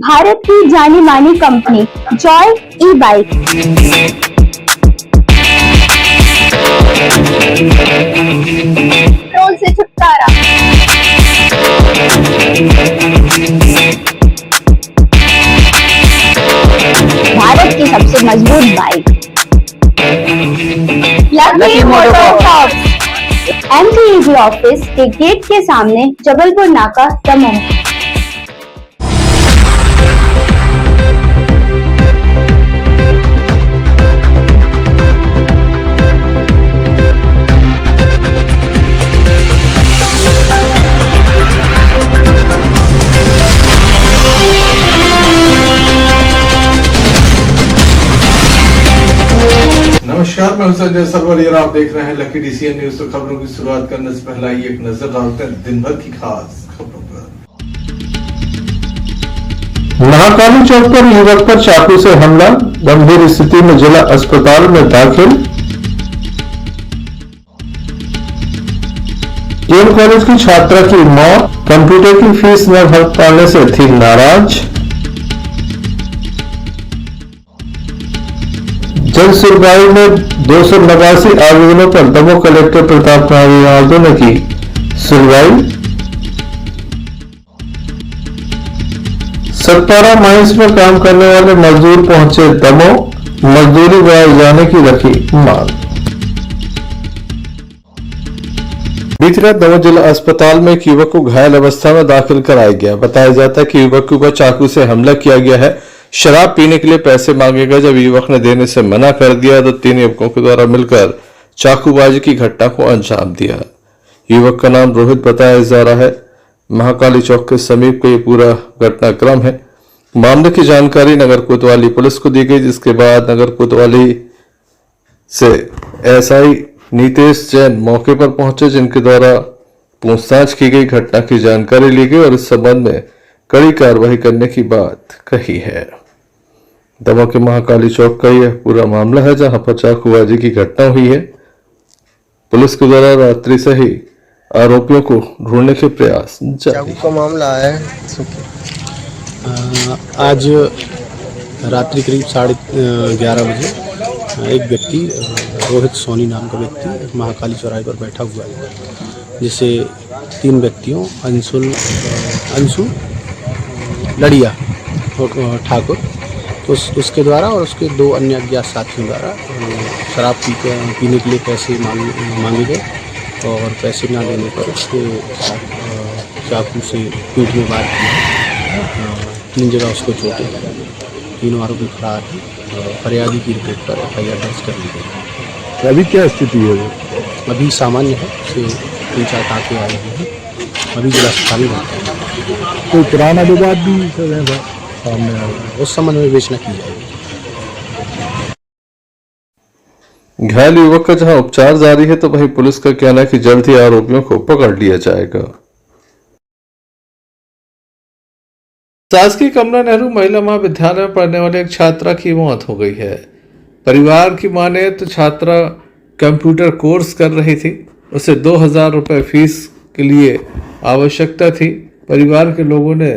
भारत की जानी मानी कंपनी जॉय ई बाइक पेट्रोल से छुटकारा। भारत की सबसे मजबूत bike lucky MotoCorp MPEG office के गेट के सामने, जबलपुर नाका, दमोह। नमस्कार, मैं संजय सरवरी और आप देख रहे हैं लकी DCN न्यूज। तो खबरों की शुरुआत करने से पहले एक नजर डालते हैं दिन भर की खास खबरों पर। महाकाली चौक पर युवक पर चाकू से हमला, गंभीर स्थिति में जिला अस्पताल में दाखिल। केन कॉलेज की छात्रा की मौत, कंप्यूटर की फीस न भर पाने से थी नाराज। जन सुनवाई में 289 आवेदनों पर दमोह कलेक्टर प्रताप यादव ने की सुनवाई। सत्तारा माइंस में काम करने वाले मजदूर पहुंचे दमोह, मजदूरी बढ़ाए जाने की रखी मांग। बीती रात दमोह जिला अस्पताल में एक युवक को घायल अवस्था में दाखिल कराया गया। बताया जाता है कि युवक के ऊपर चाकू से हमला किया गया है। शराब पीने के लिए पैसे मांगे गए। जब युवक ने देने से मना कर दिया तो 3 युवकों के द्वारा मिलकर चाकूबाजी की घटना को अंजाम दिया। युवक का नाम रोहित बताया जा रहा है। महाकाली चौक के समीप का ये पूरा घटनाक्रम है। मामले की जानकारी नगर कोतवाली पुलिस को दी गई, जिसके बाद नगर कोतवाली से SI नीतेश जैन मौके पर पहुंचे, जिनके द्वारा पूछताछ की गई, घटना की जानकारी ली गई और इस संबंध में कड़ी कार्रवाई करने की बात कही है। दमोह के महाकाली चौक का यह पूरा मामला है, जहां पर चाकूबाजी की घटना हुई है। पुलिस के द्वारा रात्रि से ही आरोपियों को ढूंढने के प्रयास जारी। चाकू का मामला है। आज रात्रि करीब 11:30 बजे एक व्यक्ति, रोहित सोनी नाम का व्यक्ति, महाकाली चौराहे पर बैठा हुआ है, जिसे 3 व्यक्तियों अंशु लड़िया ठाकुर, तो उसके द्वारा और उसके 2 अन्य अज्ञात साथियों द्वारा शराब पीने के लिए पैसे मांगे गए और पैसे ना देने पर उसके चाकू से पीठ में वार किया। 3 जगह उसको चोटें, तीनों आरोपी फरार हैं। फरियादी की रिपोर्ट पर FIR दर्ज कर दी गई। अभी क्या स्थिति है? अभी सामान्य है, उसे 3-4 टाँके आए हुए हैं। अभी जिला अस्पताल में रहते हैं। कोई पुराना विवाद भी सामने आया, उस संबंध में विवेचना की जाएगी। घायल युवक का जहां उपचार जारी है, तो वहीं पुलिस का कहना है कि जल्द ही आरोपियों को पकड़ लिया जाएगा। शासकीय कमला नेहरू महिला महाविद्यालय में पढ़ने वाली एक छात्रा की मौत हो गई है। परिवार की माने तो छात्रा कंप्यूटर कोर्स कर रही थी। उसे 2000 रुपये फीस के लिए आवश्यकता थी। परिवार के लोगों ने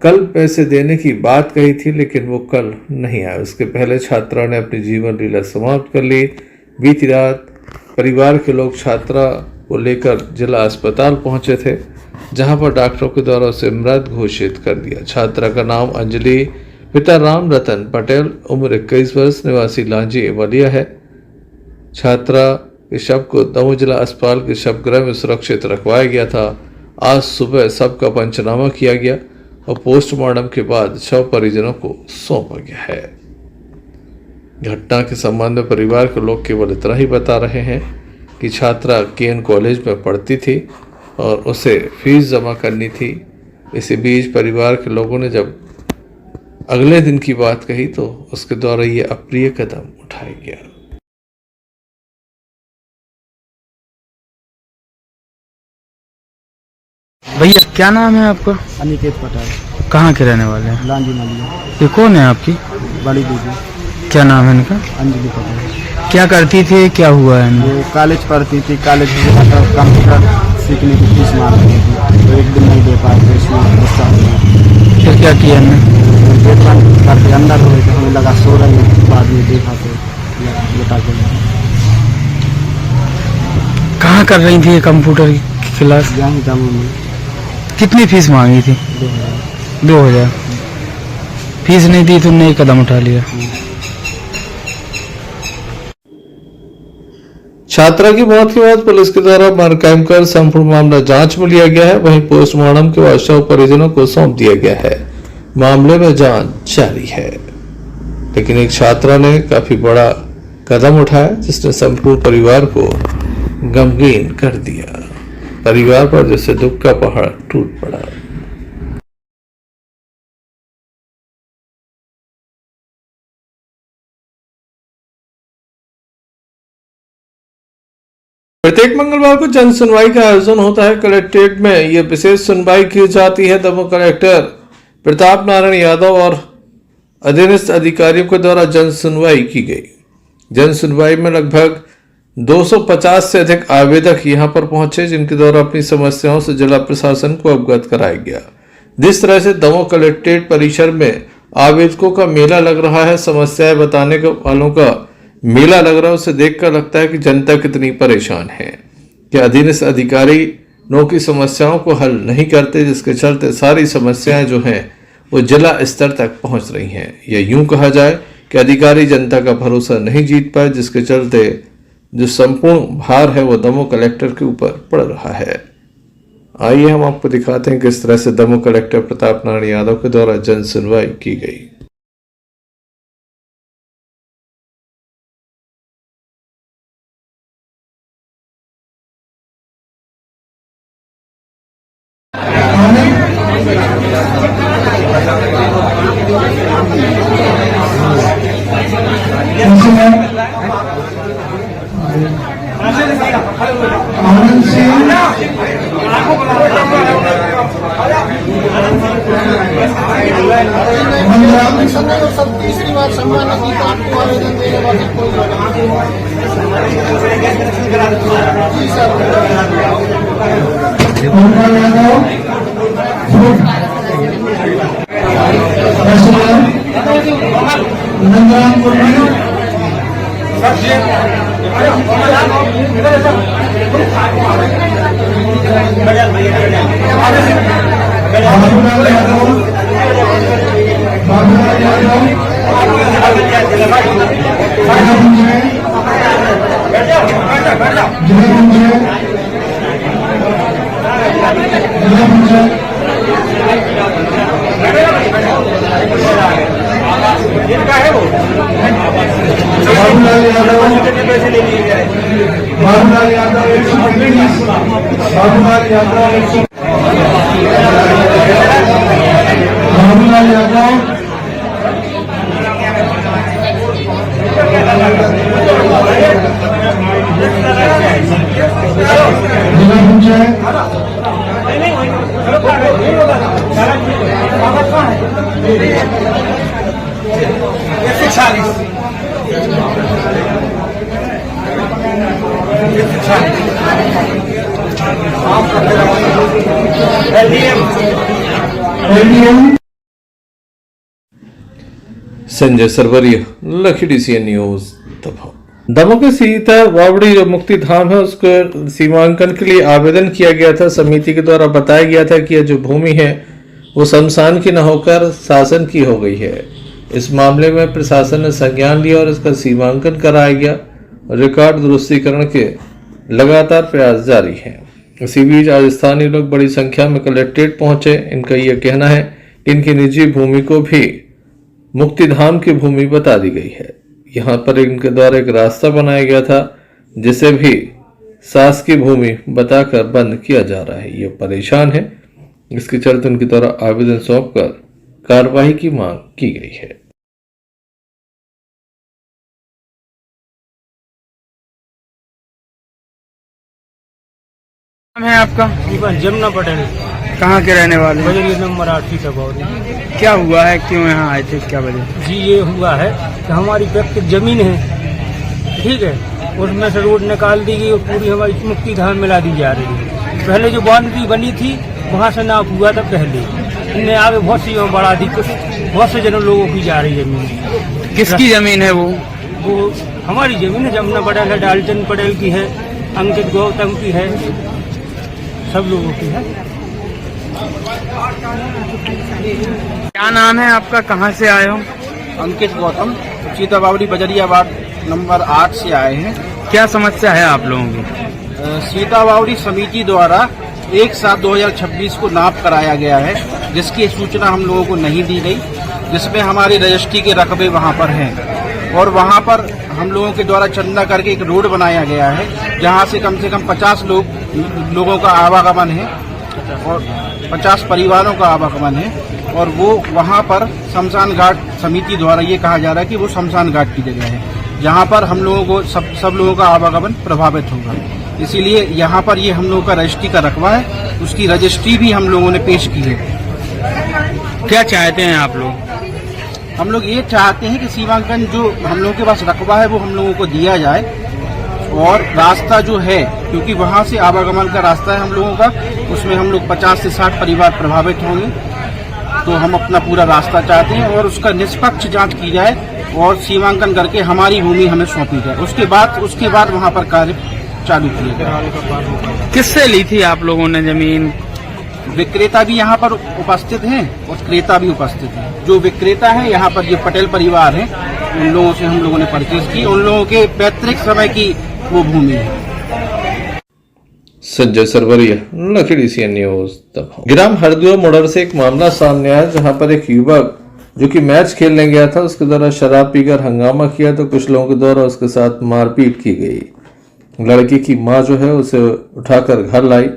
कल पैसे देने की बात कही थी, लेकिन वो कल नहीं आए। उसके पहले छात्रा ने अपनी जीवन लीला समाप्त कर ली। बीती रात परिवार के लोग छात्रा को लेकर जिला अस्पताल पहुंचे थे, जहां पर डॉक्टरों के द्वारा उसे मृत घोषित कर दिया। छात्रा का नाम अंजलि, पिता राम रतन पटेल, उम्र 21 वर्ष, निवासी लांजी बलिया है। छात्रा के शव को दमोह जिला अस्पताल के शवगृह में सुरक्षित रखवाया गया था। आज सुबह शव का पंचनामा किया गया और पोस्टमार्टम के बाद शव परिजनों को सौंपा गया है। घटना के संबंध में परिवार के लोग केवल इतना ही बता रहे हैं कि छात्रा केन कॉलेज में पढ़ती थी और उसे फीस जमा करनी थी। इसी बीच परिवार के लोगों ने जब अगले दिन की बात कही तो उसके द्वारा ये अप्रिय कदम उठाया गया। भैया क्या नाम है आपका? अनिकेत पटेल। कहाँ के रहने वाले हैं? लांजी मालिया। ये कौन है आपकी? बड़ी दीदी। क्या नाम है इनका? अंजलि पटेल। क्या करती थी, क्या हुआ है इन्हें? वो कॉलेज पढ़ती थी, कॉलेज में कंप्यूटर सीखने की फीस मांग रही थी, तो एक दिन नहीं दे पाए, तो इसमें गुस्सा हो गया। फिर क्या किया इन्होंने? गेट बंद करके अंदर हुए तो हमें लगा सो रही है, बाद में देखा तो बता के कहाँ कर रही थी ये कंप्यूटर की क्लास? यहीं दमों में। कितनी फीस मांगी थी? 2000। फीस नहीं दी, तुमने एक कदम उठा लिया। छात्रा की मौत के बाद पुलिस के द्वारा मरकम कर संपूर्ण मामला जांच में लिया गया है। वहीं पोस्टमार्टम के बाद शव परिजनों को सौंप दिया गया है। मामले में जांच जारी है, लेकिन एक छात्रा ने काफी बड़ा कदम उठाया जिसने संपूर्ण परिवार को गमगीन कर दिया। परिवार पर जैसे दुख का पहाड़ टूट पड़ा। प्रत्येक मंगलवार को जन सुनवाई का आयोजन होता है। कलेक्ट्रेट में यह विशेष सुनवाई की जाती है। दमोह कलेक्टर प्रताप नारायण यादव और अधीनस्थ अधिकारियों के द्वारा जन सुनवाई की गई। जन सुनवाई में लगभग 250 से अधिक आवेदक यहां पर पहुंचे, जिनके द्वारा अपनी समस्याओं से जिला प्रशासन को अवगत कराया गया। जिस तरह से दमोह कलेक्ट्रेट परिसर में आवेदकों का मेला लग रहा है, समस्याएं बताने वालों का मेला लग रहा है, उसे देखकर लगता है कि जनता कितनी परेशान है कि अधीनस्थ अधिकारी नो की समस्याओं को हल नहीं करते, जिसके चलते सारी समस्याएं जो हैं वो जिला स्तर तक पहुंच रही हैं। या यूं कहा जाए कि अधिकारी जनता का भरोसा नहीं जीत पाए, जिसके चलते जो संपूर्ण भार है वो दमोह कलेक्टर के ऊपर पड़ रहा है। आइए हम आपको दिखाते हैं किस तरह से दमोह कलेक्टर प्रताप नारायण यादव के द्वारा जन सुनवाई की गई। तीसरी बार सम्मान की आपको आवेदन देने वाले कोई संजय सरवरिया, लखी DCN न्यूज दमोह। दमोह के सीता वावड़ी जो मुक्ति धाम है उसको सीमांकन के लिए आवेदन किया गया था। समिति के द्वारा बताया गया था कि यह जो भूमि है वो शमशान की न होकर शासन की हो गई है। इस मामले में प्रशासन ने संज्ञान लिया और इसका सीमांकन कराया गया। रिकॉर्ड दुरुस्तीकरण के लगातार प्रयास जारी हैं। इसी बीच आज स्थानीय लोग बड़ी संख्या में कलेक्ट्रेट पहुंचे। इनका यह कहना है कि इनकी निजी भूमि को भी मुक्तिधाम की भूमि बता दी गई है। यहाँ पर इनके द्वारा एक रास्ता बनाया गया था, जिसे भी शासकीय भूमि बताकर बंद किया जा रहा है। ये परेशान है, इसके चलते उनके द्वारा आवेदन सौंपकर कार्रवाई की मांग की गई है। नाम है आपका? जमुना पटेल, कहाँ के रहने वाले? बजरी नंबर 8 दबौरी। क्या हुआ है, क्यों यहाँ आए थे, क्या वजह? जी ये हुआ है कि हमारी व्यक्तिगत जमीन है, ठीक है, उसमें से रोड निकाल दी गई और पूरी हमारी मुक्ति धाम मिला दी जा रही है। पहले जो बाउंड्री बनी थी वहाँ से नाप हुआ था पहले, इनने आगे बहुत सी बढ़ा दी, कुछ बहुत से जनों लोगों की जा रही जमीन। किसकी जमीन है वो? वो हमारी जमीन है, जमुना पटेल है, डाल्टन पटेल की है, अंकित गौतम की है, सब लोगों की है। क्या नाम है आपका, कहाँ से आए हो? अंकित गौतम, सीताबावड़ी बजरिया वार्ड नंबर 8 से आए हैं। क्या समस्या है आप लोगों की? सीताबावड़ी समिति द्वारा 1/7/2026 को नाप कराया गया है, जिसकी सूचना हम लोगों को नहीं दी गई, जिसमें हमारे रजिस्ट्री के रकबे वहां पर हैं और वहां पर हम लोगों के द्वारा चंदा करके एक रोड बनाया गया है, जहां से कम 50 लोगों का आवागमन है और 50 परिवारों का आवागमन है। और वो वहां पर शमशान घाट समिति द्वारा ये कहा जा रहा है कि वो शमशान घाट की जगह है, जहां पर हम लोगों को सब लोगों का आवागमन प्रभावित होगा। इसीलिए यहाँ पर ये हम लोगों का रजिस्ट्री का रकबा है, उसकी रजिस्ट्री भी हम लोगों ने पेश की है। क्या चाहते हैं आप लोग? हम लोग ये चाहते हैं कि सीमांकन जो हम लोगों के पास रकबा है वो हम लोगों को दिया जाए, और रास्ता जो है, क्योंकि वहाँ से आवागमन का रास्ता है हम लोगों का, उसमें हम लोग 50 से 60 परिवार प्रभावित होंगे, तो हम अपना पूरा रास्ता चाहते हैं और उसका निष्पक्ष जांच की जाए और सीमांकन करके हमारी भूमि हमें सौंपी जाए। उसके बाद वहाँ पर कार्य चालू किया जाए। किससे ली थी आप लोगों ने जमीन? विक्रेता भी यहाँ पर उपस्थित हैं और क्रेता भी उपस्थित हैं। जो विक्रेता है यहाँ पर जो पटेल परिवार है, उन लोगों से हम लोगों ने परचेज की, उन लोगों के पैतृक समय की वो भूमि है। Sanjay Sarwariya, lucky DCN news. ग्राम हरदुआ मोड़ से एक मामला सामने आया, जहां पर एक युवक जो कि मैच खेलने गया था, उसके द्वारा शराब पीकर हंगामा किया तो कुछ लोगों के द्वारा उसके साथ मारपीट की गई। लड़की की मां जो है उसे उठाकर घर लाई।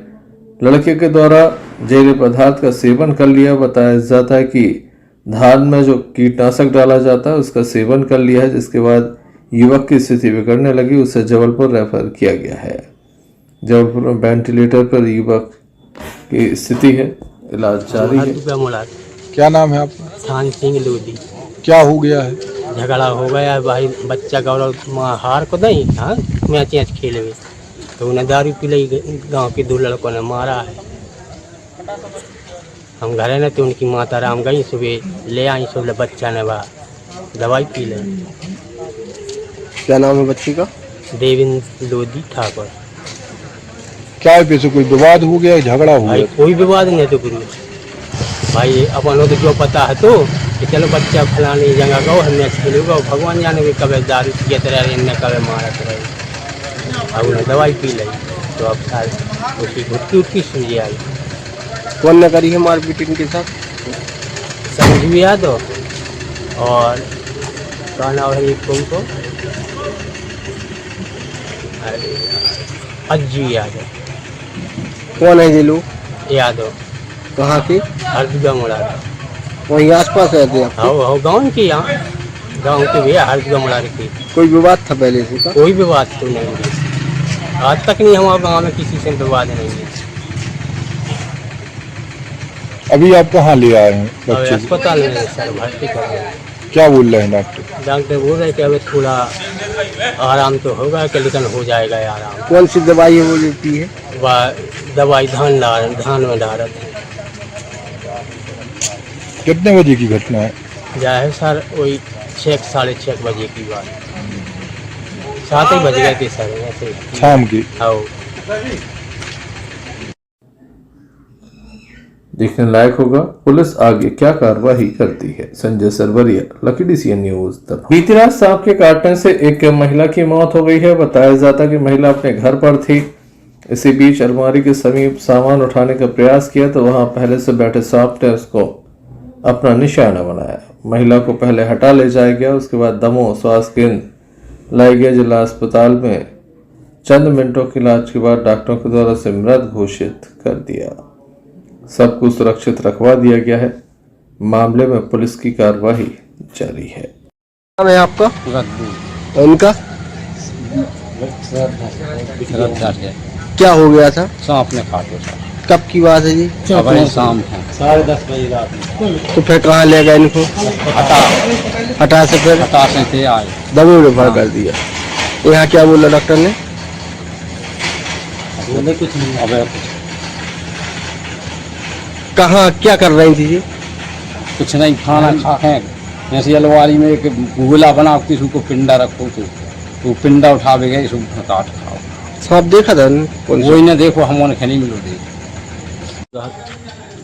लड़के के द्वारा जहरीले पदार्थ का सेवन कर लिया। बताया जाता है कि धान में जो कीटनाशक डाला जाता है उसका सेवन कर लिया है, जिसके बाद युवक की स्थिति बिगड़ने लगी। उसे जबलपुर रेफर किया गया है। जबलपुर में वेंटिलेटर पर युवक की स्थिति है, इलाज जारी है। क्या नाम है आपका? थान सिंह लोधी। क्या हो गया है? झगड़ा हो गया भाई, बच्चा गौरव हार को नहीं, हाँ मैच खेले हुए तो उन्हें दारू पी ली, गाँव के 2 लड़कों ने मारा है। हम घर न तो उनकी माता राम गई, सुबह ले आई, सुबह बच्चा ने वह दवाई पी ले। क्या नाम है बच्ची का? देवेंद्र लोधी ठाकुर। क्या है, पैसे कोई विवाद हो गया, झगड़ा हो भाई गया? कोई विवाद नहीं तो गुरु भाई, अपन तो जो पता है तो कि चलो बच्चा फलानी जगह गो, हम मैच खेलूगा, भगवान जाने भी कभी दारू पियत रहे, इन्हें कभी मारत रहे। अब उन्हें दवाई पी ली तो अब शायद उसकी घुटकी सूझी आई। कौन ने करी है मारपीट इनके साथ? संजू यादव और कहना है तुमको अज्जू यादव। कौन है ये लोग? यादव कहाँ के? हरदुआ मुड़ा वहीं आसपास रहते हैं? हो गाँव की, यहाँ गाँव के भैया हरदुआ मुड़ा की। कोई विवाद था पहले से का? कोई विवाद तो नहीं है, आज तक नहीं हमारे गाँव में किसी से विवाद नहीं है। अभी आप कहाँ ले आए हैं बच्चे? अस्पताल में सर भर्ती कर रहे हैं। क्या बोल रहे हैं डॉक्टर? डॉक्टर बोल रहे कि अभी थोड़ा आराम तो होगा कि, लेकिन हो जाएगा आराम। कौन सी दवाई है वो जो पी है? वह दवाई धान में डालत है। कितने बजे की घटना है? जाए सर वही 6 साढ़े 6 बजे की बात, 7 ही बज गए थे सर ऐसे शाम की। आओ देखने लायक होगा पुलिस आगे क्या कार्रवाई करती है। Sanjay Sarwariya, lucky DCN news. बीती रात सांप के काटने से एक महिला की मौत हो गई है। बताया जाता कि महिला अपने घर पर थी। इसी बीच अलमारी के समीप सामान उठाने का प्रयास किया तो वहां पहले से बैठे सांप ने उसको अपना निशाना बनाया। महिला को पहले हटा ले जाया गया, उसके बाद दमोह स्वास्थ्य केंद्र लाई गया। जिला अस्पताल में चंद मिनटों के इलाज के बाद डॉक्टरों के द्वारा उसे मृत घोषित कर दिया। सबको सुरक्षित रखवा दिया गया है। मामले में पुलिस की कार्रवाई जारी है। नाम है आपका? उनका क्या हो गया था? सांप ने काटे सर। कब की बात है जी? शाम 10:30 बजे रात में। तो फिर कहाँ ले गए इनको? हटा से फिर से आए, दमोह रेफर कर दिया। यहाँ क्या बोला डॉक्टर ने? बोले कुछ नहीं। अब कहाँ क्या कर रही थी जी? कुछ नहीं खाना खाएं। जैसे अलवारी में एक गोला बना के उसको पिंडा रखो तो वो पिंडा उठावे गए इसको काट खाओ। सांप देखा था? वही ना देखो हम खनी मिलो देख।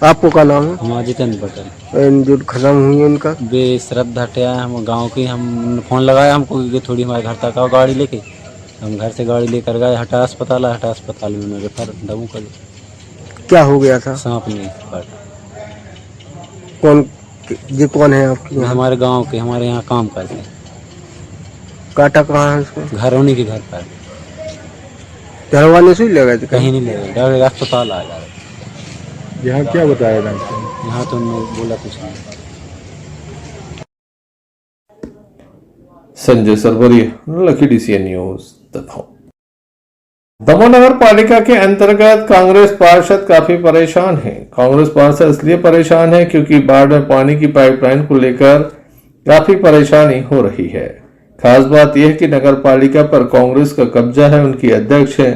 आपको क्या नाम है? हमारा जितेंद्र पटेल। जो खत्म हुई उनका बेश्रद्धा हटिया हम गांव की, हम फोन लगाया हमको कि थोड़ी हमारे घर तक आओ गाड़ी लेके। हम घर से गाड़ी लेकर गए हटा अस्पताल में उन्होंने रेफर दमू कर। क्या हो गया था? सांप नहीं काटा। कौन ये कौन है आपकी? हमारे गांव के, हमारे यहाँ काम करते हैं। काटा कहाँ है उसको? घर होने के घर पर। घर वाले से ही लगा थे? कहीं नहीं लगे, डायरेक्ट अस्पताल आ गया। यहाँ क्या बताया था? यहाँ तो उन्होंने बोला कुछ नहीं। Sanjay Sarwariya, lucky DCN news, Damoh. Damoh नगर पालिका के अंतर्गत कांग्रेस पार्षद काफी परेशान हैं। कांग्रेस पार्षद इसलिए परेशान है क्योंकि बाढ़ में पानी की पाइपलाइन को लेकर काफी परेशानी हो रही है। खास बात यह है कि नगर पालिका पर कांग्रेस का कब्जा है। उनकी अध्यक्ष है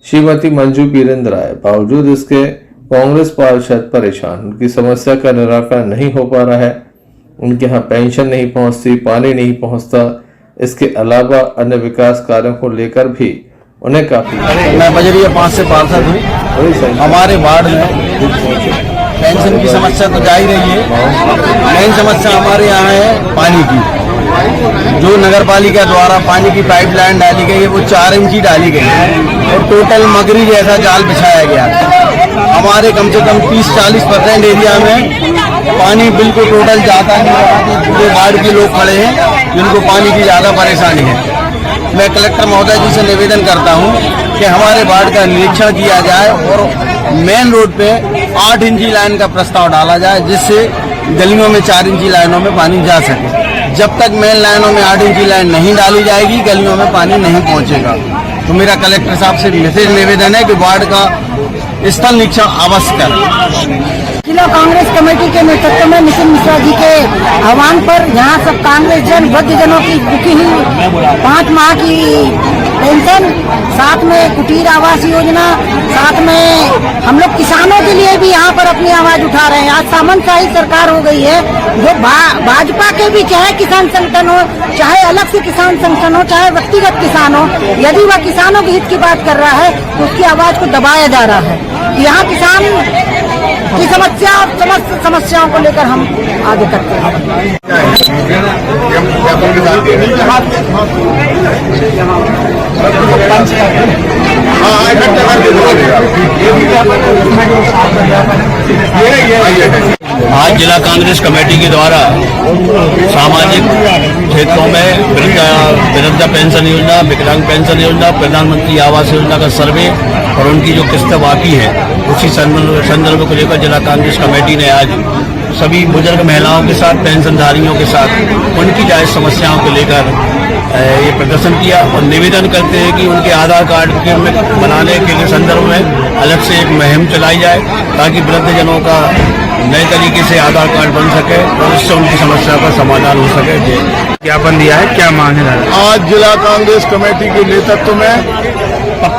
श्रीमती मंजू बीरेंद्र राय। बावजूद इसके कांग्रेस पार्षद परेशान, उनकी समस्या का निराकरण नहीं हो पा रहा है। उनके यहाँ पेंशन नहीं पहुंचती, पानी नहीं पहुंचता। इसके अलावा अन्य विकास कार्यों को लेकर भी उन्हें काफी। मैं बजरिया 5 से पार्षद हूँ। हमारे वार्ड में पेंशन की समस्या तो जा ही रही है। मेन समस्या हमारे यहाँ है पानी की। जो नगर पालिका द्वारा पानी की पाइपलाइन डाली गई है वो 4 इंची डाली गई है और टोटल मगरी जैसा जाल बिछाया गया है। हमारे कम से कम 30-40% एरिया में पानी बिल्कुल टोटल जाता नहीं है। पूरे वार्ड के लोग खड़े हैं जिनको पानी की ज़्यादा परेशानी है। मैं कलेक्टर महोदय जी से निवेदन करता हूं कि हमारे वार्ड का निरीक्षण किया जाए और मेन रोड पे 8 इंची लाइन का प्रस्ताव डाला जाए, जिससे गलियों में 4 इंची लाइनों में पानी जा सके। जब तक मेन लाइनों में 8 इंची लाइन नहीं डाली जाएगी, गलियों में पानी नहीं पहुंचेगा। तो मेरा कलेक्टर साहब से मैसेज निवेदन है कि वार्ड का स्थल निरीक्षण अवश्य करें। जिला कांग्रेस कमेटी के नेतृत्व में नितिन मिश्रा जी के आह्वान पर यहाँ सब कांग्रेस जन वृद्धजनों की रुकी हुई 5 माह की पेंशन, साथ में कुटीर आवास योजना, साथ में हम लोग किसानों के लिए भी यहाँ पर अपनी आवाज उठा रहे हैं। आज सामंतशाही सरकार हो गई है। जो भाजपा के भी चाहे किसान संगठन हो, चाहे अलग से किसान संगठन हो, चाहे व्यक्तिगत किसान हो, यदि वह किसानों के हित की बात कर रहा है तो उसकी आवाज को दबाया जा रहा है। यहाँ किसान की समस्या और समस्त समस्याओं को लेकर हम आगे करते हैं। आज जिला कांग्रेस कमेटी के द्वारा सामाजिक क्षेत्रों में वृद्धा पेंशन योजना, विकलांग पेंशन योजना, प्रधानमंत्री आवास योजना का सर्वे और उनकी जो किस्त बाकी है उसी संदर्भ को लेकर जिला कांग्रेस कमेटी ने आज सभी बुजुर्ग महिलाओं के साथ, पेंशनधारियों के साथ उनकी जायज समस्याओं को लेकर ये प्रदर्शन किया और निवेदन करते हैं कि उनके आधार कार्ड के बनाने के संदर्भ में अलग से एक मुहिम चलाई जाए ताकि वृद्धजनों का नए तरीके से आधार कार्ड बन सके और इससे उनकी समस्या का समाधान हो सके। ज्ञापन दिया है, क्या मांग है? आज जिला कांग्रेस कमेटी के नेतृत्व में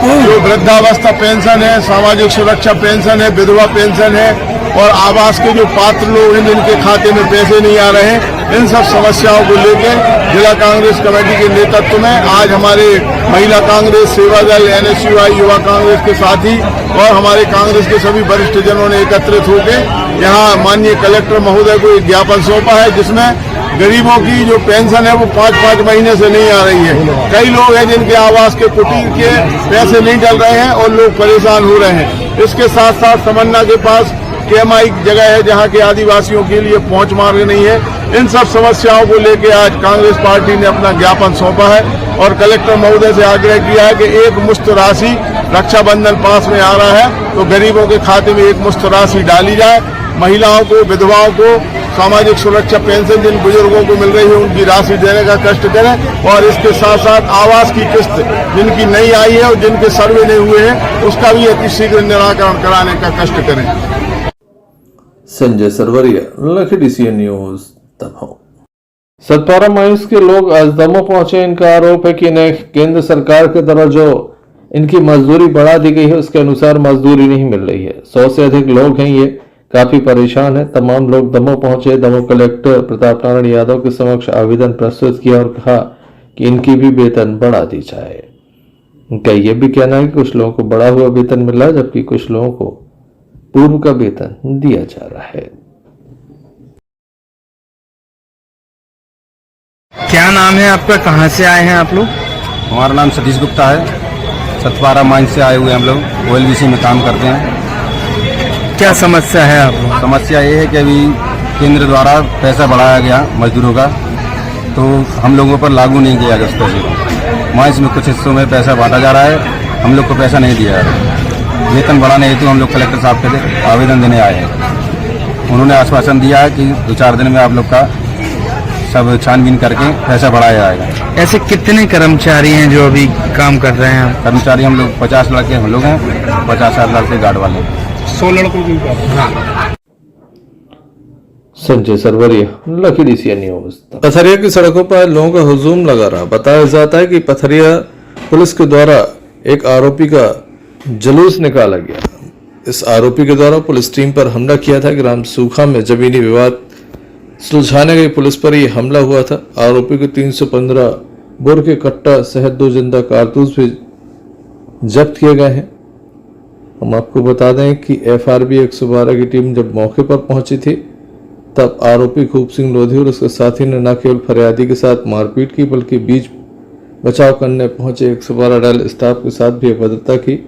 जो वृद्धावस्था पेंशन है, सामाजिक सुरक्षा पेंशन है, विधवा पेंशन है और आवास के जो पात्र लोग हैं जिनके खाते में पैसे नहीं आ रहे हैं, इन सब समस्याओं को लेकर जिला कांग्रेस कमेटी के नेतृत्व में आज हमारे महिला कांग्रेस, सेवा दल, NSUI, युवा कांग्रेस के साथी और हमारे कांग्रेस के सभी वरिष्ठ जनों ने एकत्रित होकर यहाँ माननीय कलेक्टर महोदय को एक ज्ञापन सौंपा है, जिसमें गरीबों की जो पेंशन है वो 5-5 महीने से नहीं आ रही है। कई लोग हैं जिनके आवास के कुटीर के पैसे नहीं डल रहे हैं और लोग परेशान हो रहे हैं। इसके साथ साथ समन्ना के पास KMI जगह है जहां के आदिवासियों के लिए पहुंच मार्ग नहीं है। इन सब समस्याओं को लेकर आज कांग्रेस पार्टी ने अपना ज्ञापन सौंपा है और कलेक्टर महोदय से आग्रह किया है कि एक मुश्त राशि, रक्षाबंधन पास में आ रहा है तो गरीबों के खाते में एक मुश्त राशि डाली जाए। महिलाओं को, विधवाओं को सामाजिक सुरक्षा पेंशन जिन बुजुर्गों को मिल रही है उनकी राशि देने का कष्ट करें और इसके साथ साथ आवास की किस्त जिनकी नहीं आई है और जिनके सर्वे नहीं हुए हैं उसका भी अतिशीघ्र निराकरण कराने का कष्ट करें। Sanjay Sarwariya, lucky DCN news, Damoh. Satpara मायूस के लोग आज दमोह पहुंचे। इनका आरोप है कि इन्हें केंद्र सरकार के द्वारा जो इनकी मजदूरी बढ़ा दी गई है उसके अनुसार मजदूरी नहीं मिल रही है। 100 से अधिक लोग हैं ये काफी परेशान है। तमाम लोग दमोह पहुंचे। दमोह कलेक्टर प्रताप नारायण यादव के समक्ष आवेदन प्रस्तुत किया और कहा कि इनकी भी वेतन बढ़ा दी जाए। उनका यह भी कहना है कि कुछ लोगों को बढ़ा हुआ वेतन मिल रहा है, जबकि कुछ लोगों को पूर्व का वेतन दिया जा रहा है। क्या नाम है आपका, कहाँ से आए हैं आप लोग? हमारा नाम सतीश गुप्ता है। सतवारा माइन से आए हुए हम लोग OLBC में काम करते हैं। क्या समस्या है आपको? समस्या ये है कि अभी केंद्र द्वारा पैसा बढ़ाया गया मजदूरों का, तो हम लोगों पर लागू नहीं किया अगस्त से। माइंस में कुछ हिस्सों में पैसा बांटा जा रहा है, हम लोग को पैसा नहीं दिया जा रहा। वेतन बढ़ाने हेतु हम लोग कलेक्टर साहब के आवेदन देने आए हैं। उन्होंने आश्वासन दिया है कि 2-4 दिन में आप लोग का सब छानबीन करके पैसा बढ़ाया जाएगा। ऐसे कितने कर्मचारी हैं जो अभी काम कर रहे हैं? कर्मचारी हम लोग 50 लड़के हम लोग हैं, 50 लड़के गार्ड वाले, 100 लड़कों की। Sanjay Sarwariya, lucky DCN news. Pathariya की सड़कों पर लोगों का हुजूम लगा रहा। बताया जाता है कि पथरिया पुलिस के द्वारा एक आरोपी का जुलूस निकाला गया। इस आरोपी के द्वारा पुलिस टीम पर हमला किया था। ग्राम सूखा में जमीनी विवाद सुलझाने गई पुलिस पर यह हमला हुआ था। आरोपी को 315 बोर के कट्टा सहित 2 जिंदा कारतूस भी जब्त किए गए हैं। हम आपको बता दें कि FRB 112 की टीम जब मौके पर पहुंची थी, तब आरोपी खूब सिंह लोधी और उसके साथी ने न केवल फरियादी के साथ मारपीट की, बल्कि बीच बचाव करने पहुंचे 112 डायल स्टाफ के साथ भी अभद्रता की।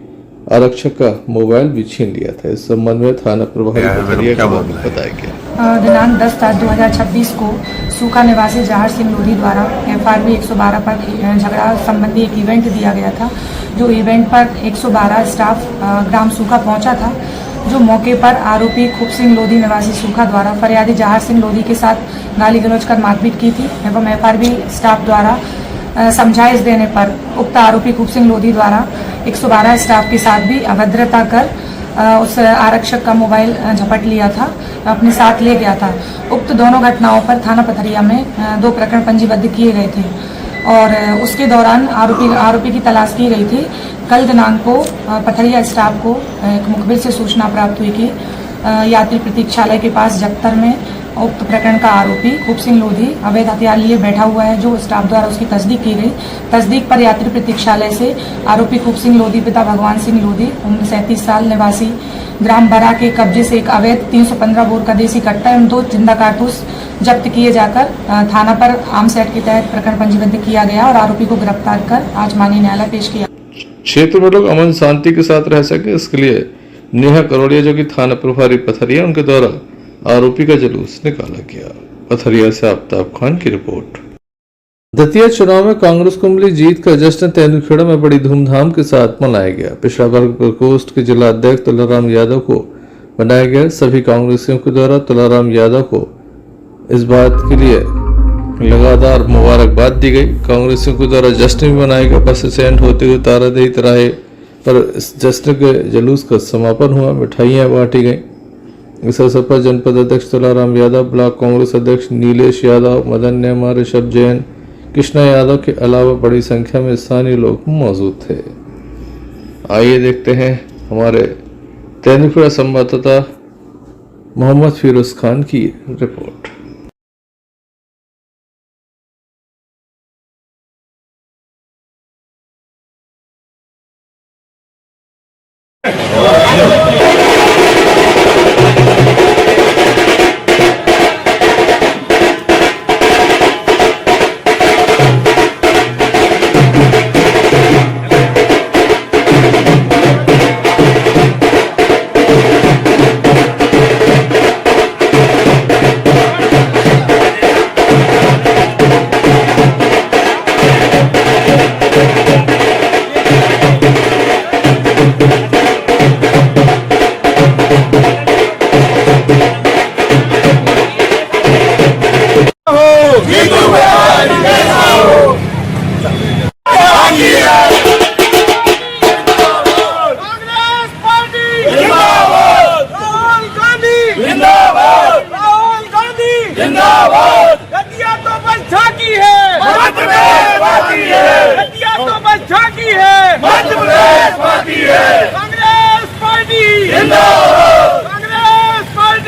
आरक्षक का मोबाइल भी छीन लिया था। इस संबंध में थाना प्रभारी बताया गया। दिनांक 10/10/2026 को सूखा निवासी जहार सिंह लोधी द्वारा FRB 112 पर झगड़ा संबंधी एक इवेंट दिया गया था। जो इवेंट पर 112 स्टाफ ग्राम सूखा पहुंचा था, जो मौके पर आरोपी खूब सिंह लोधी निवासी सूखा द्वारा फरियादी जहार सिंह लोधी के साथ गाली गलौज कर मारपीट की थी एवं FRB स्टाफ द्वारा समझाइश देने पर उक्त आरोपी खूब सिंह लोधी द्वारा 112 स्टाफ के साथ भी अभद्रता कर उस आरक्षक का मोबाइल झपट लिया था, अपने साथ ले गया था। उक्त दोनों घटनाओं पर थाना पथरिया में 2 प्रकरण पंजीबद्ध किए गए थे और उसके दौरान आरोपी की तलाश की गई थी। कल दिनांक को पथरिया स्टाफ को एक मुखबिर से सूचना प्राप्त हुई कि यात्री प्रतीक्षालय के पास जगतर में उक्त प्रकरण का आरोपी खूब सिंह लोधी अवैध हथियार लिए बैठा हुआ है। जो स्टाफ द्वारा उसकी तस्दीक की गई। तस्दीक पर यात्री प्रतीक्षालय से आरोपी खूब सिंह लोधी पिता भगवान सिंह लोधी उम्र 37 साल निवासी ग्राम बरा के कब्जे से एक अवैध 315 बोर का देसी कट्टा एवं 2 जिंदा कारतूस जब्त किए जाकर थाना पर आर्म्स एक्ट के तहत प्रकरण पंजीबद्ध किया गया और आरोपी को गिरफ्तार कर आज माननीय न्यायालय पेश किया। क्षेत्र में लोग अमन शांति के साथ रह सके, इसके लिए नेहा करोड़िया जो कि थाना प्रभारी पथरिया, उनके द्वारा आरोपी का जुलूस निकाला गया। पथरिया से आफ्ताब खान की रिपोर्ट। दतिया चुनाव में कांग्रेस को मिली जीत का जश्न तेंदुखेड़ा में बड़ी धूमधाम के साथ मनाया गया। पिछड़ा वर्ग प्रकोष्ठ के जिला अध्यक्ष तुलाराम यादव को बनाया गया। सभी कांग्रेसियों के द्वारा तुलाराम यादव को इस बात के लिए लगातार मुबारकबाद दी गई। कांग्रेसियों के द्वारा जश्न भी मनाया गया। बस स्टैंड होते हुए तारादेही तिराहे पर इस जश्न के जुलूस का समापन हुआ। मिठाइयां बांटी गई। इस अवसर पर जनपद अध्यक्ष तुलाराम यादव, ब्लॉक कांग्रेस अध्यक्ष नीलेश यादव, मदन नेमा, ऋषभ जैन, कृष्णा यादव के अलावा बड़ी संख्या में स्थानीय लोग मौजूद थे। आइए देखते हैं हमारे तेंदुखेड़ा संवाददाता मोहम्मद फिरोज खान की रिपोर्ट। कांग्रेस पार्टी जिंदाबाद, कांग्रेस पार्टी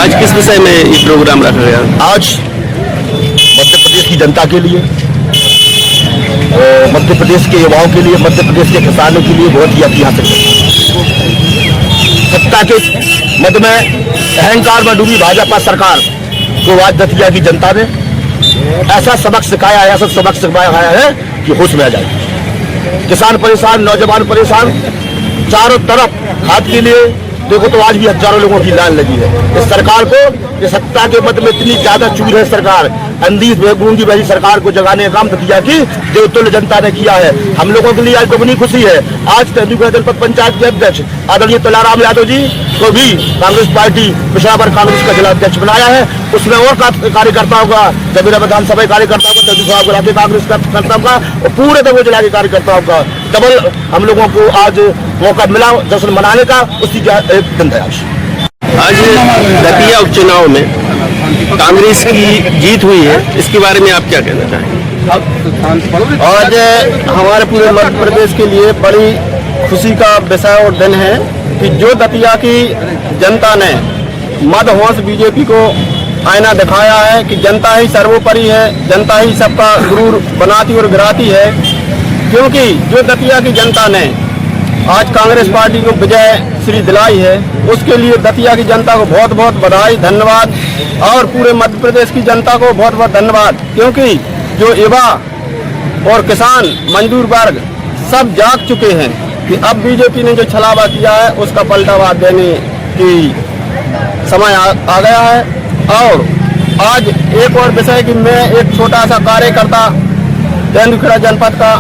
आज किस विषय में ये प्रोग्राम रखा गया? आज मध्य प्रदेश की जनता के लिए, मध्य प्रदेश के युवाओं के लिए, मध्य प्रदेश के किसानों के लिए बहुत ही ऐतिहासिक है। सत्ता के मद में अहंकार में डूबी भाजपा सरकार को आज दतिया की जनता ने ऐसा सबक सिखाया है, ऐसा सबक सिखाया है कि होश में आ जाए। किसान परेशान, नौजवान परेशान, चारों तरफ खाद के लिए देखो तो आज भी हजारों लोगों की लाइन लगी है। इस सरकार को, इस सत्ता के मद में इतनी ज्यादा चूर है सरकार, अंधी गूंगी बहरी सरकार को जगाने का काम दतिया की देवतुल्य जनता ने किया है। हम लोगों के लिए आज दोगुनी खुशी है। आज तेंदुलकर जनपद पंचायत के अध्यक्ष आदरणीय तुलाराम यादव जी को भी कांग्रेस पार्टी पिछड़ा वर्ग कांग्रेस का जिला अध्यक्ष बनाया है। उसमें और कार्यकर्ताओं का, जमीरा विधानसभा कार्यकर्ताओं का, तेंदुलकर कांग्रेस कार्यकर्ताओं का और पूरे दबो जिला के कार्यकर्ताओं का डबल हम लोगों को आज मौका मिला जश्न मनाने का। उसी का एक दिन है आज दतिया उपचुनाव में कांग्रेस की जीत हुई है, इसके बारे में आप क्या कहना चाहेंगे? आज हमारे पूरे मध्य प्रदेश के लिए बड़ी खुशी का विषय और दिन है कि जो दतिया की जनता ने मदहोश बीजेपी को आईना दिखाया है कि जनता ही सर्वोपरि है, जनता ही सबका गुरूर बनाती और गिराती है। क्योंकि जो दतिया की जनता ने आज कांग्रेस पार्टी को विजय श्री दिलाई है, उसके लिए दतिया की जनता को बहुत बहुत बधाई, धन्यवाद। और पूरे मध्य प्रदेश की जनता को बहुत बहुत धन्यवाद, क्योंकि जो युवा और किसान मजदूर वर्ग सब जाग चुके हैं कि अब बीजेपी ने जो छलावा किया है उसका पलटावार देने की समय आ गया है। और आज एक और विषय कि मैं एक छोटा सा कार्यकर्ता तेंदुलकर जनपद का,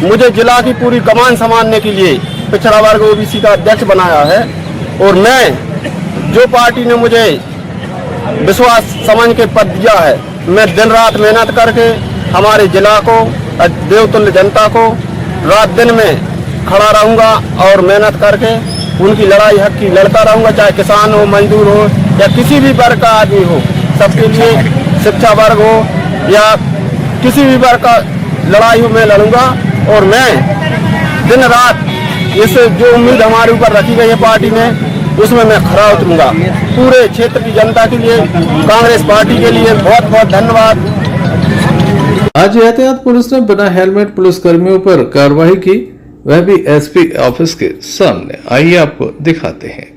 मुझे जिला की पूरी कमान संभालने के लिए पिछड़ा वर्ग ओबीसी का अध्यक्ष बनाया है। और मैं जो पार्टी ने मुझे विश्वास समझ के पद दिया है, मैं दिन रात मेहनत करके हमारे जिला को, देवतुल्य जनता को रात दिन में खड़ा रहूंगा और मेहनत करके उनकी लड़ाई हक की लड़ता रहूंगा, चाहे किसान हो, मजदूर हो या किसी भी वर्ग का आदमी हो। सबके लिए, शिक्षा वर्ग हो या किसी भी वर्ग का लड़ाई हो, मैं लड़ूंगा। और मैं दिन रात इस जो उम्मीद हमारे ऊपर रखी गई है पार्टी ने, उसमें मैं खरा उतरूंगा। पूरे क्षेत्र की जनता के लिए, कांग्रेस पार्टी के लिए बहुत बहुत धन्यवाद। आज एहतियात पुलिस ने बिना हेलमेट पुलिस कर्मियों पर कार्रवाई की, वह भी एसपी ऑफिस के सामने। आइए आपको दिखाते हैं।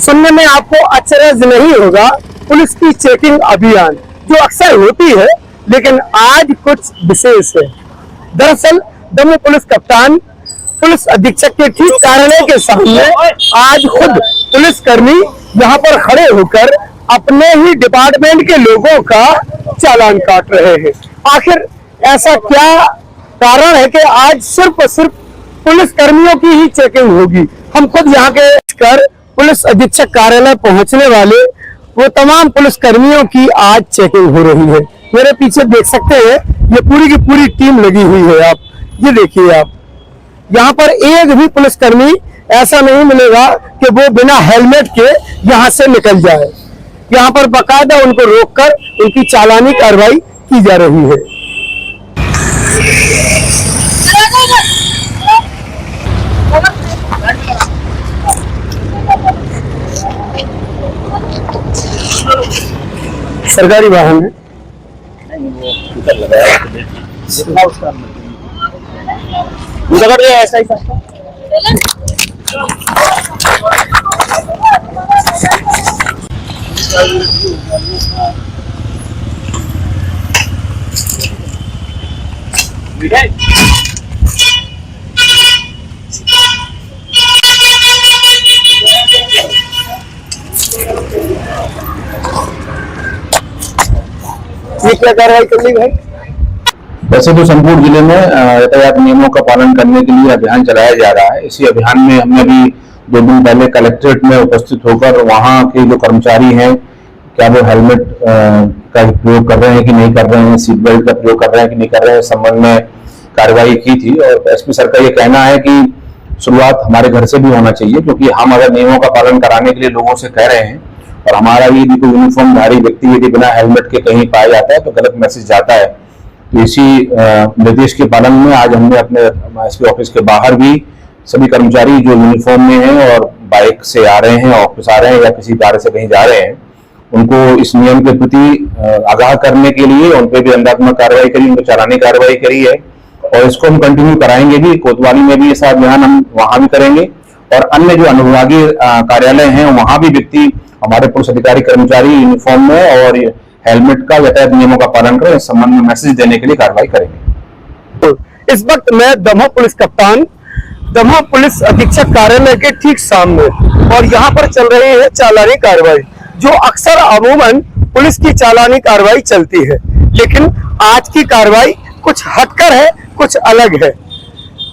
सुनने में आपको आश्चर्य नहीं होगा, पुलिस की चेकिंग अभियान जो अक्सर होती है, लेकिन आज कुछ विशेष है। दरअसल दमोह पुलिस कप्तान पुलिस अधीक्षक के ठीक कार्यालय के सामने आज खुद पुलिसकर्मी यहाँ पर खड़े होकर अपने ही डिपार्टमेंट के लोगों का चालान काट रहे हैं। आखिर ऐसा क्या कारण है कि आज सिर्फ और सिर्फ पुलिस कर्मियों की ही चेकिंग होगी? हम खुद यहाँ के कर पुलिस अधीक्षक कार्यालय पहुंचने वाले वो तमाम पुलिस कर्मियों की आज चेकिंग हो रही है। मेरे पीछे देख सकते हैं, ये पूरी की पूरी टीम लगी हुई है। आप ये देखिए, आप यहाँ पर एक भी पुलिसकर्मी ऐसा नहीं मिलेगा कि वो बिना हेलमेट के यहाँ से निकल जाए। यहाँ पर बाकायदा उनको रोककर उनकी चालानी कार्रवाई की जा रही है। सरकारी वाहन है, ऐसा ही ये क्या कार्रवाई कर ली भाई? वैसे तो संपूर्ण जिले में यातायात नियमों का पालन करने के लिए अभियान चलाया जा रहा है। इसी अभियान में हमने भी 2 दिन पहले कलेक्ट्रेट में उपस्थित होकर वहाँ के जो कर्मचारी हैं, क्या वो हेलमेट का प्रयोग कर रहे हैं कि नहीं कर रहे हैं, सीट बेल्ट का प्रयोग कर रहे हैं कि नहीं कर रहे हैं, इस संबंध में कार्रवाई की थी। और एसपी सर का ये कहना है कि शुरुआत हमारे घर से भी होना चाहिए, क्योंकि हम अगर नियमों का पालन कराने के लिए लोगों से कह रहे हैं और हमारा यदि कोई यूनिफॉर्मधारी व्यक्ति यदि बिना हेलमेट के कहीं पाया जाता है तो गलत मैसेज जाता है। तो इसी निर्देश के पालन में आज हमने अपने एसपी ऑफिस के बाहर भी सभी कर्मचारी जो यूनिफॉर्म में हैं और बाइक से आ रहे हैं, ऑफिस आ रहे हैं या किसी कार्य से कहीं जा रहे हैं, उनको इस नियम के प्रति आगाह करने के लिए उन पर भी दंडात्मक कार्रवाई करी, उनको चालानी कार्रवाई करी है और इसको हम कंटिन्यू कराएंगे भी। कोतवाली में भी ऐसा अभियान हम वहां भी करेंगे और अन्य जो अनुविभागीय कार्यालय हैं वहां भी व्यक्ति, हमारे पुलिस अधिकारी कर्मचारी यूनिफॉर्म में और हेलमेट का यातायात नियमों का पालन करें, इस संबंध में मैसेज देने के लिए कार्रवाई करेंगे। इस वक्त मैं दमोह पुलिस कप्तान, दमोह पुलिस अधीक्षक कार्यालय के ठीक सामने, और यहाँ पर चल रही है चालानी कार्रवाई, जो अक्सर अमूमन पुलिस की चालानी कार्रवाई चलती है, लेकिन आज की कार्रवाई कुछ हटकर है, कुछ अलग है।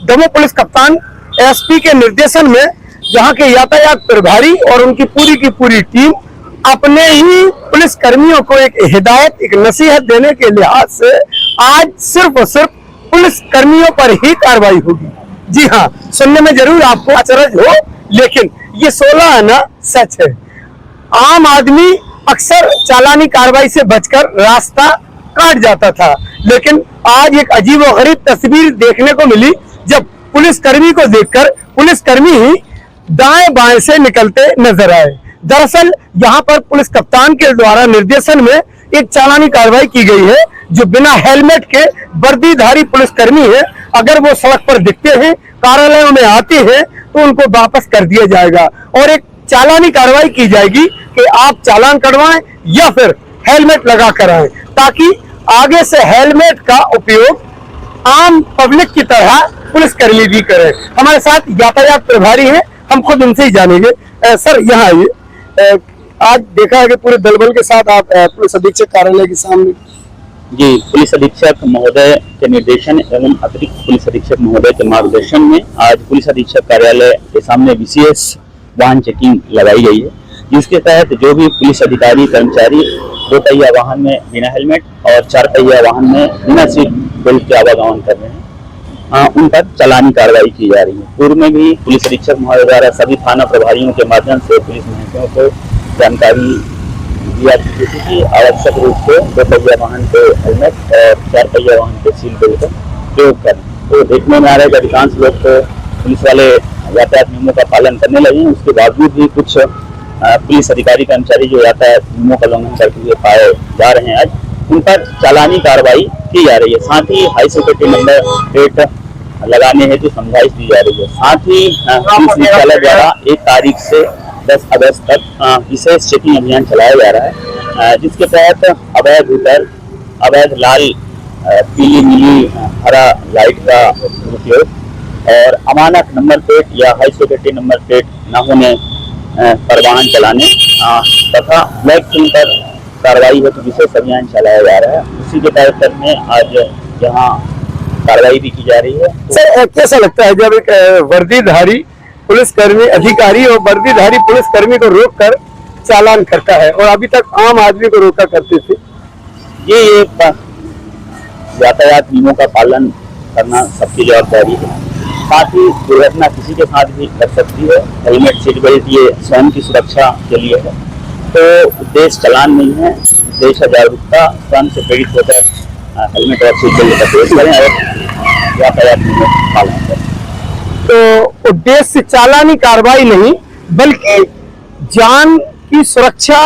दमोह पुलिस कप्तान एसपी के निर्देशन में यहाँ के यातायात प्रभारी और उनकी पूरी की पूरी टीम अपने ही पुलिस कर्मियों को एक हिदायत, एक नसीहत देने के लिहाज से आज सिर्फ और सिर्फ पुलिस कर्मियों पर ही कार्रवाई होगी। जी हाँ, सुनने में जरूर आपको अचरज हो, लेकिन ये 16 आना सच है। आम आदमी अक्सर चालानी कार्रवाई से बचकर रास्ता काट जाता था, लेकिन आज एक अजीबोगरीब तस्वीर देखने को मिली, जब पुलिसकर्मी को देखकर पुलिसकर्मी ही दाएं बाएं से निकलते नजर आए। दरअसल यहाँ पर पुलिस कप्तान के द्वारा निर्देशन में एक चालानी कार्रवाई की गई है। जो बिना हेलमेट के वर्दीधारी पुलिसकर्मी है, अगर वो सड़क पर दिखते हैं, कार्यालयों में आते हैं, तो उनको वापस कर दिया जाएगा और एक चालानी कार्रवाई की जाएगी कि आप चालान कटवाएं या फिर हेलमेट लगा कर आए, ताकि आगे से हेलमेट का उपयोग आम पब्लिक की तरह पुलिसकर्मी भी करे। हमारे साथ यातायात प्रभारी हैं, हम खुद उनसे ही जानेंगे। सर, यहाँ आइए। आज देखा है कि पूरे दलबल के साथ आप पुलिस अधीक्षक कार्यालय के सामने। जी, पुलिस अधीक्षक महोदय के निर्देशन एवं अतिरिक्त पुलिस अधीक्षक महोदय के मार्गदर्शन में आज पुलिस अधीक्षक कार्यालय के सामने विशेष वाहन चेकिंग लगाई गई है, जिसके तहत जो भी पुलिस अधिकारी कर्मचारी 2 पहिया वाहन में बिना हेलमेट और 4 पहिया वाहन में बिना सीट बेल्ट के आवागमन कर रहे हैं, उन पर चालानी कार्रवाई की जा रही है। पूर्व में भी पुलिस अधीक्षक महोदय द्वारा सभी थाना प्रभारियों के माध्यम से पुलिस महकमों को जानकारी दिया चुकी थी कि आवश्यक रूप से 2 पहिया वाहन पे हेलमेट और 4 पहिया वाहन पे सीट बेल्ट का प्रयोग करें। तो देखने में आ रहा है कि अधिकांश लोग तो पुलिस वाले यातायात नियमों का पालन करने लगे हैं, उसके बावजूद भी कुछ पुलिस अधिकारी कर्मचारी जो यातायात नियमों का उल्लंघन करते हुए पाए जा रहे हैं, आज उन पर चालानी कार्रवाई की जा रही है। साथ ही हाई सिक्योरिटी नंबर प्लेट लगाने हेतु समझाइश दी जा रही है। साथ ही पुलिस मुख्यालय द्वारा 1 तारीख से 10 अगस्त तक विशेष चेकिंग अभियान चलाया जा रहा है, जिसके तहत अवैध हूटर, अवैध लाल, पीली, नीली, हरा लाइट का उपयोग और अमानक नंबर प्लेट या हाई सिक्योरिटी नंबर प्लेट न होने पर वाहन चलाने तथा ब्लैक फिल्म पर कार्रवाई हेतु विशेष अभियान चलाया जा रहा है। उसी के तहत में आज यहाँ कार्रवाई भी की जा रही है। सर, कैसा लगता है जब एक वर्दीधारी पुलिसकर्मी अधिकारी और वर्दीधारी पुलिसकर्मी को रोककर चालान करता है, और अभी तक आम आदमी को रोका करते थे? ये यातायात नियमों का पालन करना सबकी जवाबदारी है। साथ ही दुर्घटना किसी के साथ भी कर सकती है। हेलमेट, सीट बेल्ट ये स्वयं की सुरक्षा के लिए है, तो उद्देश्य चालान नहीं है, उद्देश्य जागरूकता। स्वयं से प्रेरित होकर हेलमेट और सीट बेल्ट का प्रयोग करें और यातायात नियमों का पालन करें। तो उद्देश्य चालानी कार्रवाई नहीं, बल्कि जान की सुरक्षा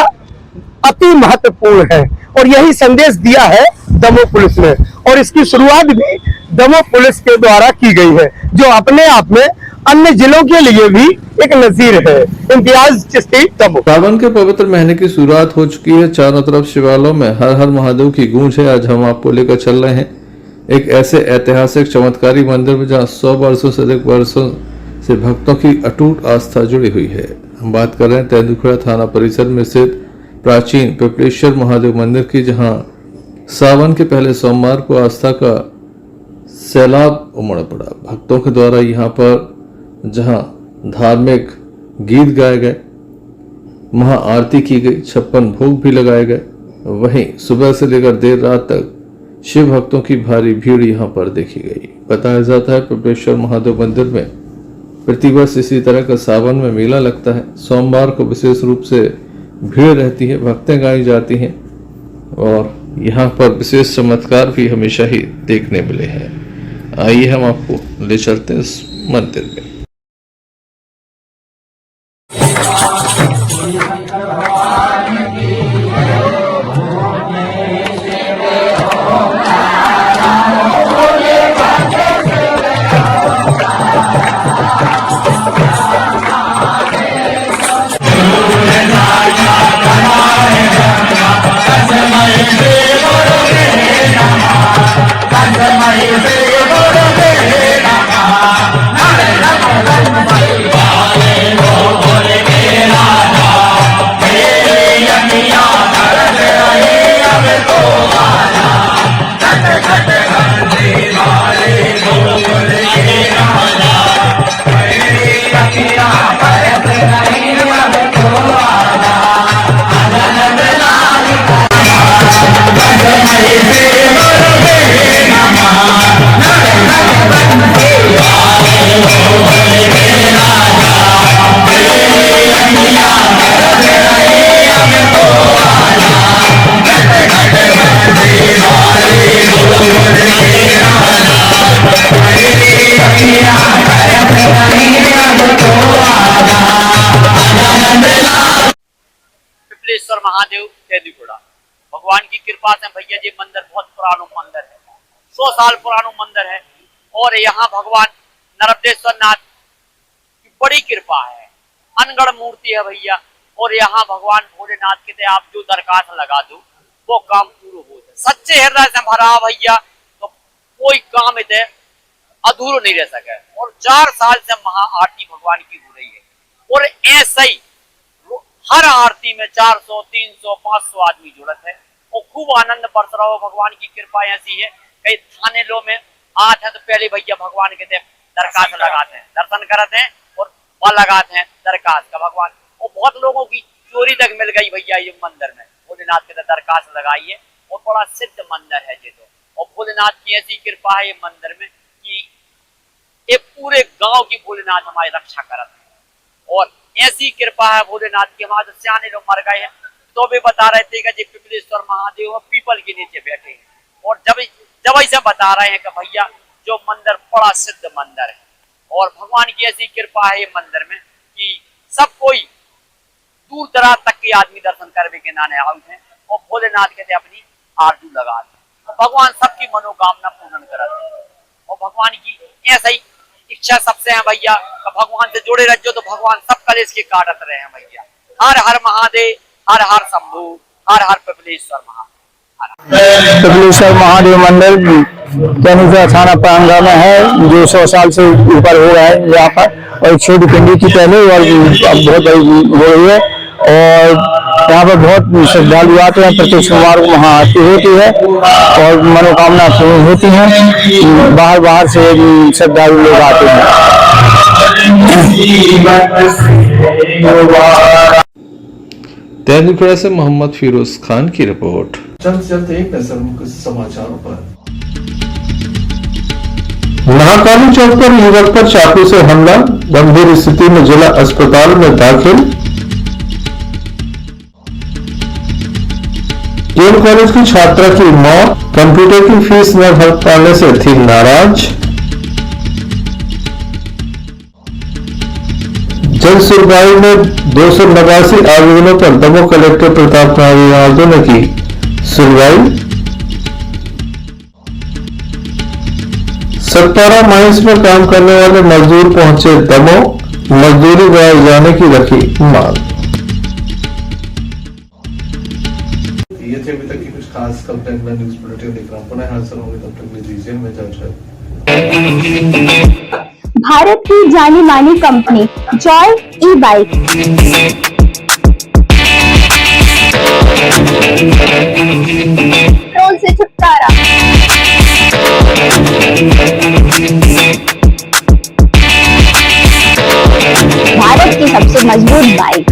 अति महत्वपूर्ण है, और यही संदेश दिया है दमोह पुलिस ने, और इसकी शुरुआत भी दमोह पुलिस के द्वारा की गई है, जो अपने आप में अन्य जिलों के लिए भी एक नजीर है। इम्तियाज चिश्ती, दमोह। सावन के पवित्र महीने की शुरुआत हो चुकी है। चारों तरफ शिवालयों में हर हर महादेव की गूंज है। आज हम आपको लेकर चल रहे हैं एक ऐसे ऐतिहासिक चमत्कारी मंदिर में जहां 100 वर्षों से अधिक वर्षों से भक्तों की अटूट आस्था जुड़ी हुई है। हम बात कर रहे हैं तेंदुखेड़ा थाना परिसर में स्थित प्राचीन पिपलेश्वर महादेव मंदिर की, जहां सावन के पहले सोमवार को आस्था का सैलाब उमड़ पड़ा। भक्तों के द्वारा यहाँ पर जहां धार्मिक गीत गाए गए, महाआरती की गई, 56 भोग भी लगाए गए, वहीं सुबह से लेकर देर रात तक शिव भक्तों की भारी भीड़ यहाँ पर देखी गई। बताया जाता है पिपलेश्वर महादेव मंदिर में प्रतिवर्ष इसी तरह का सावन में मेला लगता है। सोमवार को विशेष रूप से भीड़ रहती है, भक्तें गाई जाती हैं और यहाँ पर विशेष चमत्कार भी हमेशा ही देखने मिले हैं। आइए हम आपको ले चलते हैं इस मंदिर में। पिपलेश्वर महादेव तेलीगुड़ा भगवान की कृपा से भैया जी मंदिर बहुत पुराना मंदिर है, 100 साल पुराना मंदिर है। और यहाँ भगवान नर्मदेश्वर नाथ की बड़ी कृपा है, अनगढ़ मूर्ति है भैया। और यहाँ भगवान भोलेनाथ के आप जो दरखास्त लगा दो वो काम पूरा हो जाए। सच्चे हृदय से भरा भैया तो कोई काम इधर अधूरा नहीं रह सके। और 4 साल से महा आरती भगवान की हो रही है और ऐसा ही हर आरती में 400, 300, 500 आदमी जुड़त है और खूब आनंद बरस रहा हो। भगवान की कृपा ऐसी है, कई थाने लो में आते हैं तो पहले भैया भगवान के दरखास्त लगाते हैं, दर्शन करते हैं और वह लगाते हैं दरखास्त का भगवान। और बहुत लोगों की चोरी तक मिल गई भैया ये मंदिर में, भोलेनाथ के दरखास्त लगाई है और बड़ा सिद्ध मंदिर है ये तो। और भोलेनाथ की ऐसी कृपा है ये मंदिर में कि ये पूरे गांव की भोलेनाथ हमारी रक्षा करते हैं। और ऐसी कृपा है भोलेनाथ की, हमारे सियाने लोग मर गए हैं तो भी बता रहे थे कि पिपलेश्वर महादेव पीपल के नीचे बैठे हैं। और जब ऐसे बता रहे हैं कि भैया जो मंदिर बड़ा सिद्ध मंदिर है और भगवान की ऐसी कृपा है मंदिर में कि सब कोई दूर दराज तक के आदमी दर्शन करने के नाने आउट हैं और भोलेनाथ के अपनी आरजू लगाते हैं। तो भगवान सबकी मनोकामना पूर्ण कराते हैं और भगवान की ऐसा ही इच्छा सबसे है भैया। तो भगवान से जुड़े रहो तो भगवान सब कलेश के काटत रहे हैं भैया। हर हर महादेव, हर हर शंभू, हर हर पिपलेश्वर महादेव। पिपलेश्वर महादेव मंदिर तेलीगुड़ा थाना प्रांगण में है जो 100 साल से ऊपर हो रहा है यहाँ पर। और एक छोटी पिंडी की पहले और अब बहुत बड़ी हो रही है। और यहाँ पर बहुत श्रद्धालु आते हैं, प्रत्येक सोमवार को वहाँ आरती होती है और मनोकामना पूर्ण होती है। बाहर से श्रद्धालु लोग आते हैं। तेलीगुड़ा से मोहम्मद फिरोज खान की रिपोर्ट। जल्द से जल्द एक नजर कुछ समाचारों पर। महाकाली चौक पर युवक पर चाकू से हमला, गंभीर स्थिति में जिला अस्पताल में दाखिल। केल कॉलेज की छात्रा की मौत, कंप्यूटर की फीस न भर पाने से थी नाराज। जन सुनवाई में 289 आवेदनों पर दमोह कलेक्टर प्रताप नारायण ने की सुनवाई। सत्तारा माइंस में काम करने वाले मजदूर पहुंचे दमोह, मजदूरी बढ़ाए जाने की रखी मांग। ये थे अभी तक की कुछ खास कंटेंट में न्यूज बुलेटिन देख रहा हूँ, पुनः हाजिर होंगे, तब तक मुझे दीजिए, मैं जय। भारत की जानी मानी कंपनी जॉय ई बाइक पेट्रोल से छुटकारा, भारत की सबसे मजबूत बाइक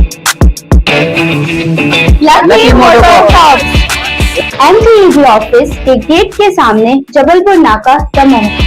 लकी मोटरकॉर्प, एमटीईवी ऑफिस के गेट के सामने, जबलपुर नाका, दमोह।